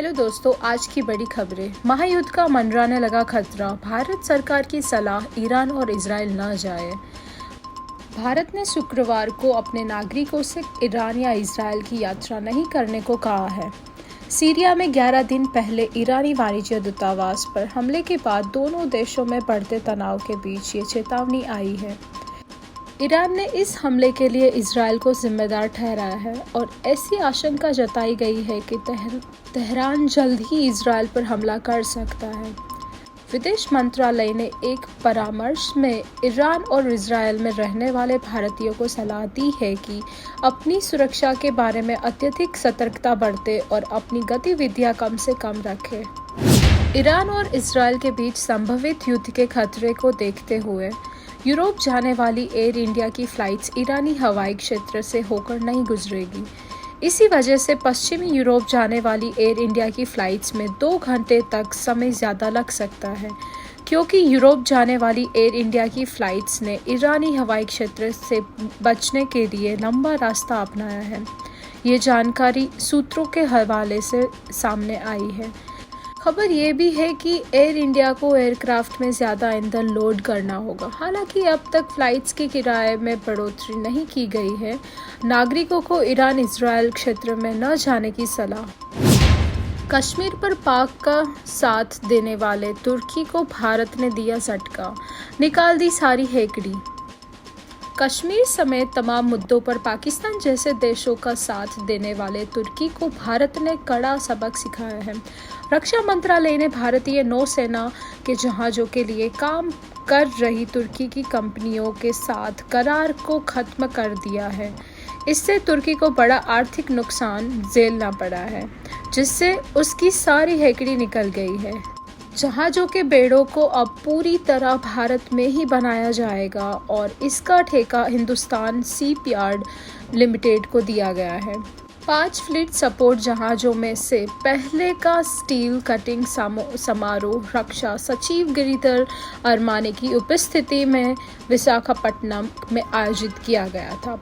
Hello दोस्तों, आज की बड़ी खबरें। महायुद्ध का मंडराने लगा खतरा, भारत सरकार की सलाह ईरान और इजराइल न जाए। भारत ने शुक्रवार को अपने नागरिकों से ईरान या इजराइल की यात्रा नहीं करने को कहा है। सीरिया में 11 दिन पहले ईरानी वाणिज्य दूतावास पर हमले के बाद दोनों देशों में बढ़ते तनाव के बीच ये चेतावनी आई है। ईरान ने इस हमले के लिए इजराइल को जिम्मेदार ठहराया है और ऐसी आशंका जताई गई है कि तेहरान जल्द ही इजराइल पर हमला कर सकता है। विदेश मंत्रालय ने एक परामर्श में ईरान और इजराइल में रहने वाले भारतीयों को सलाह दी है कि अपनी सुरक्षा के बारे में अत्यधिक सतर्कता बरतें और अपनी गतिविधियां कम से कम रखें। ईरान और इजराइल के बीच संभावित युद्ध के खतरे को देखते हुए यूरोप जाने वाली एयर इंडिया की फ्लाइट्स ईरानी हवाई क्षेत्र से होकर नहीं गुजरेगी। इसी वजह से पश्चिमी यूरोप जाने वाली एयर इंडिया की फ्लाइट्स में 2 घंटे तक समय ज़्यादा लग सकता है, क्योंकि यूरोप जाने वाली एयर इंडिया की फ्लाइट्स ने ईरानी हवाई क्षेत्र से बचने के लिए लंबा रास्ता अपनाया है। ये जानकारी सूत्रों के हवाले से सामने आई है। खबर ये भी है कि एयर इंडिया को एयरक्राफ्ट में ज़्यादा ईंधन लोड करना होगा। हालांकि अब तक फ्लाइट्स के किराए में बढ़ोतरी नहीं की गई है। नागरिकों को ईरान इजराइल क्षेत्र में न जाने की सलाह। कश्मीर पर पाक का साथ देने वाले तुर्की को भारत ने दिया झटका, निकाल दी सारी हेकड़ी। कश्मीर समेत तमाम मुद्दों पर पाकिस्तान जैसे देशों का साथ देने वाले तुर्की को भारत ने कड़ा सबक सिखाया है। रक्षा मंत्रालय ने भारतीय नौसेना के जहाज़ों के लिए काम कर रही तुर्की की कंपनियों के साथ करार को खत्म कर दिया है। इससे तुर्की को बड़ा आर्थिक नुकसान झेलना पड़ा है, जिससे उसकी सारी हेकड़ी निकल गई है। जहाज़ों के बेड़ों को अब पूरी तरह भारत में ही बनाया जाएगा और इसका ठेका हिंदुस्तान शिपयार्ड लिमिटेड को दिया गया है। 5 फ्लीट सपोर्ट जहाज़ों में से पहले का स्टील कटिंग समारोह रक्षा सचिव गिरिधर अरमाने की उपस्थिति में विशाखापट्टनम में आयोजित किया गया था।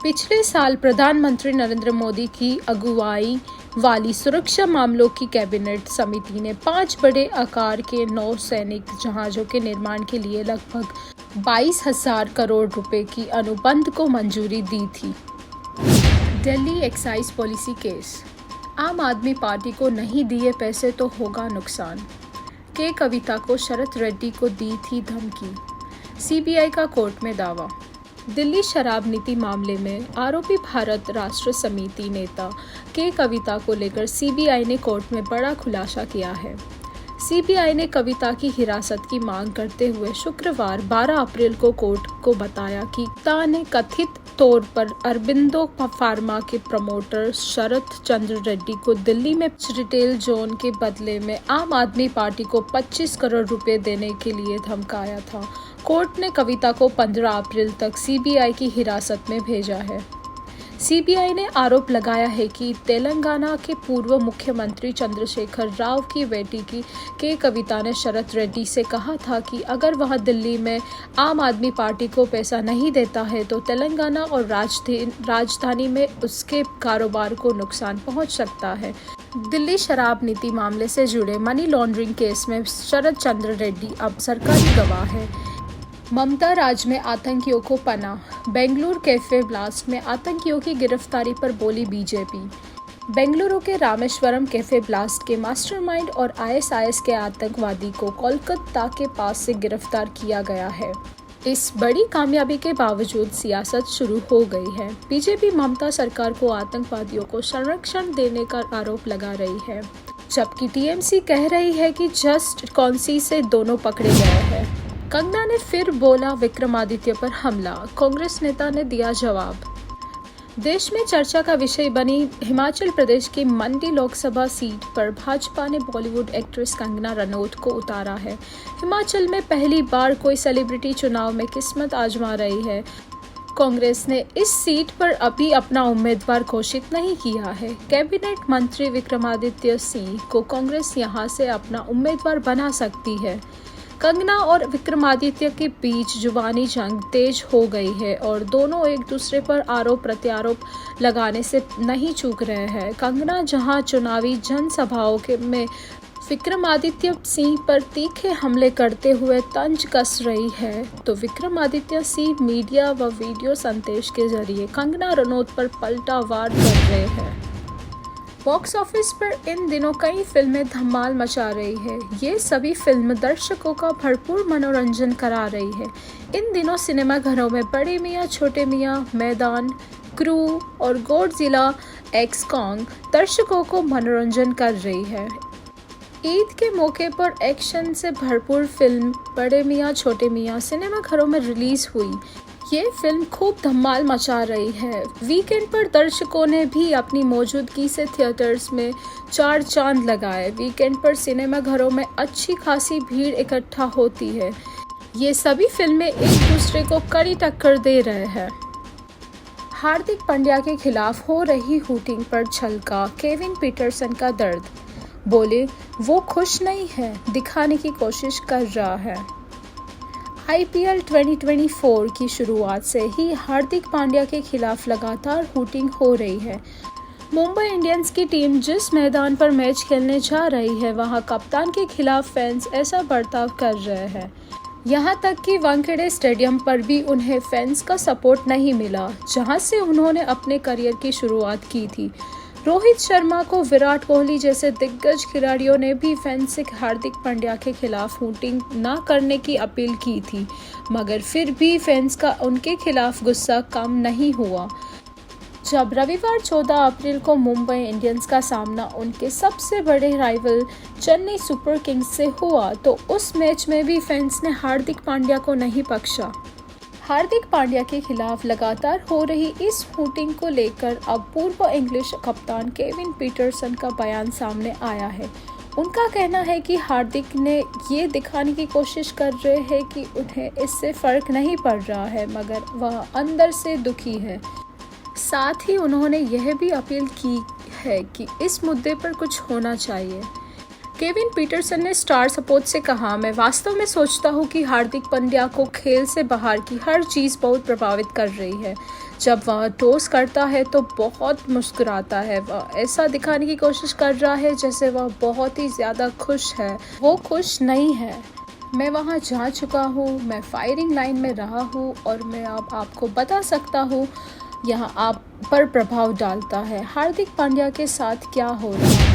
पिछले साल प्रधानमंत्री नरेंद्र मोदी की अगुवाई वाली सुरक्षा मामलों की कैबिनेट समिति ने 5 बड़े आकार के नौसैनिक जहाज़ों के निर्माण के लिए लगभग 22,000 करोड़ रुपए की अनुबंध को मंजूरी दी थी। दिल्ली एक्साइज पॉलिसी केस, आम आदमी पार्टी को नहीं दिए पैसे तो होगा नुकसान। के कविता को शरत रेड्डी को दी थी धमकी, सीबीआई का कोर्ट में दावा। दिल्ली शराब नीति मामले में आरोपी भारत राष्ट्र समिति नेता के कविता को लेकर सीबीआई ने कोर्ट में बड़ा खुलासा किया है। सीबीआई ने कविता की हिरासत की मांग करते हुए शुक्रवार 12 अप्रैल को कोर्ट को बताया कि कविता ने कथित तौर पर अरबिंदो फार्मा के प्रमोटर शरत चंद्र रेड्डी को दिल्ली में रिटेल जोन के बदले में आम आदमी पार्टी को 25 करोड़ रुपए देने के लिए धमकाया था। कोर्ट ने कविता को 15 अप्रैल तक सीबीआई की हिरासत में भेजा है। सीबीआई ने आरोप लगाया है कि तेलंगाना के पूर्व मुख्यमंत्री चंद्रशेखर राव की बेटी के कविता ने शरत रेड्डी से कहा था कि अगर वह दिल्ली में आम आदमी पार्टी को पैसा नहीं देता है तो तेलंगाना और राजधानी में उसके कारोबार को नुकसान पहुंच सकता है। दिल्ली शराब नीति मामले से जुड़े मनी लॉन्ड्रिंग केस में शरत चंद्र रेड्डी अब सरकारी गवाह है। ममता राज में आतंकियों को पनाह, बेंगलुरु कैफे ब्लास्ट में आतंकियों की गिरफ्तारी पर बोली बीजेपी। बेंगलुरु के रामेश्वरम कैफे ब्लास्ट के मास्टरमाइंड और आईएसआईएस के आतंकवादी को कोलकाता के पास से गिरफ्तार किया गया है। इस बड़ी कामयाबी के बावजूद सियासत शुरू हो गई है। बीजेपी ममता सरकार को आतंकवादियों को संरक्षण देने का आरोप लगा रही है, जबकि टीएमसी कह रही है कि जस्ट कौंसी से दोनों पकड़े गए हैं। कंगना ने फिर बोला विक्रमादित्य पर हमला, कांग्रेस नेता ने दिया जवाब। देश में चर्चा का विषय बनी हिमाचल प्रदेश की मंडी लोकसभा सीट पर भाजपा ने बॉलीवुड एक्ट्रेस कंगना रनौत को उतारा है। हिमाचल में पहली बार कोई सेलिब्रिटी चुनाव में किस्मत आजमा रही है। कांग्रेस ने इस सीट पर अभी अपना उम्मीदवार घोषित नहीं किया है। कैबिनेट मंत्री विक्रमादित्य सिंह को कांग्रेस यहां से अपना उम्मीदवार बना सकती है। कंगना और विक्रमादित्य के बीच जुबानी जंग तेज हो गई है और दोनों एक दूसरे पर आरोप प्रत्यारोप लगाने से नहीं चूक रहे हैं। कंगना जहां चुनावी जनसभाओं में विक्रमादित्य सिंह पर तीखे हमले करते हुए तंज कस रही है, तो विक्रमादित्य सिंह मीडिया व वीडियो संदेश के जरिए कंगना रनौत पर पलटा वार कर रहे हैं। बॉक्स ऑफिस पर इन दिनों कई फिल्में धमाल मचा रही है। ये सभी फिल्म दर्शकों का भरपूर मनोरंजन करा रही है। इन दिनों सिनेमा घरों में बड़े मियाँ छोटे मियाँ, मैदान, क्रू और गॉडजिला एक्स कॉन्ग दर्शकों को मनोरंजन कर रही है। ईद के मौके पर एक्शन से भरपूर फिल्म बड़े मियाँ छोटे मियाँ सिनेमा घरों में रिलीज हुई। ये फिल्म खूब धमाल मचा रही है। वीकेंड पर दर्शकों ने भी अपनी मौजूदगी से थिएटर्स में चार चांद लगाए। वीकेंड पर सिनेमा घरों में अच्छी खासी भीड़ इकट्ठा होती है। ये सभी फिल्में एक दूसरे को कड़ी टक्कर दे रहे हैं। हार्दिक पांड्या के खिलाफ हो रही हूटिंग पर छलका केविन पीटरसन का दर्द। बोले वो खुश नहीं है, दिखाने की कोशिश कर रहा है। IPL 2024 की शुरुआत से ही हार्दिक पांड्या के खिलाफ लगातार हूटिंग हो रही है। मुंबई इंडियंस की टीम जिस मैदान पर मैच खेलने जा रही है, वहां कप्तान के खिलाफ फैंस ऐसा बर्ताव कर रहे हैं। यहां तक कि वानखेड़े स्टेडियम पर भी उन्हें फैंस का सपोर्ट नहीं मिला, जहां से उन्होंने अपने करियर की शुरुआत की थी। रोहित शर्मा को विराट कोहली जैसे दिग्गज खिलाड़ियों ने भी फैंस से हार्दिक पांड्या के खिलाफ हूटिंग न करने की अपील की थी, मगर फिर भी फैंस का उनके खिलाफ गुस्सा कम नहीं हुआ। जब रविवार 14 अप्रैल को मुंबई इंडियंस का सामना उनके सबसे बड़े राइवल चेन्नई सुपर किंग्स से हुआ, तो उस मैच में भी फैंस ने हार्दिक पांड्या को नहीं बख्शा। हार्दिक पांड्या के खिलाफ लगातार हो रही इस हूटिंग को लेकर अब पूर्व इंग्लिश कप्तान केविन पीटरसन का बयान सामने आया है। उनका कहना है कि हार्दिक ने ये दिखाने की कोशिश कर रहे हैं कि उन्हें इससे फर्क नहीं पड़ रहा है, मगर वह अंदर से दुखी है। साथ ही उन्होंने यह भी अपील की है कि इस मुद्दे पर कुछ होना चाहिए। केविन पीटरसन ने स्टार स्पोर्ट्स से कहा, मैं वास्तव में सोचता हूं कि हार्दिक पांड्या को खेल से बाहर की हर चीज़ बहुत प्रभावित कर रही है। जब वह टॉस करता है तो बहुत मुस्कुराता है। वह ऐसा दिखाने की कोशिश कर रहा है जैसे वह बहुत ही ज़्यादा खुश है। वो खुश नहीं है। मैं वहां जा चुका हूं, मैं फायरिंग लाइन में रहा हूं और मैं अब आपको बता सकता हूं यहाँ आप पर प्रभाव डालता है। हार्दिक पांड्या के साथ क्या हो रहा है।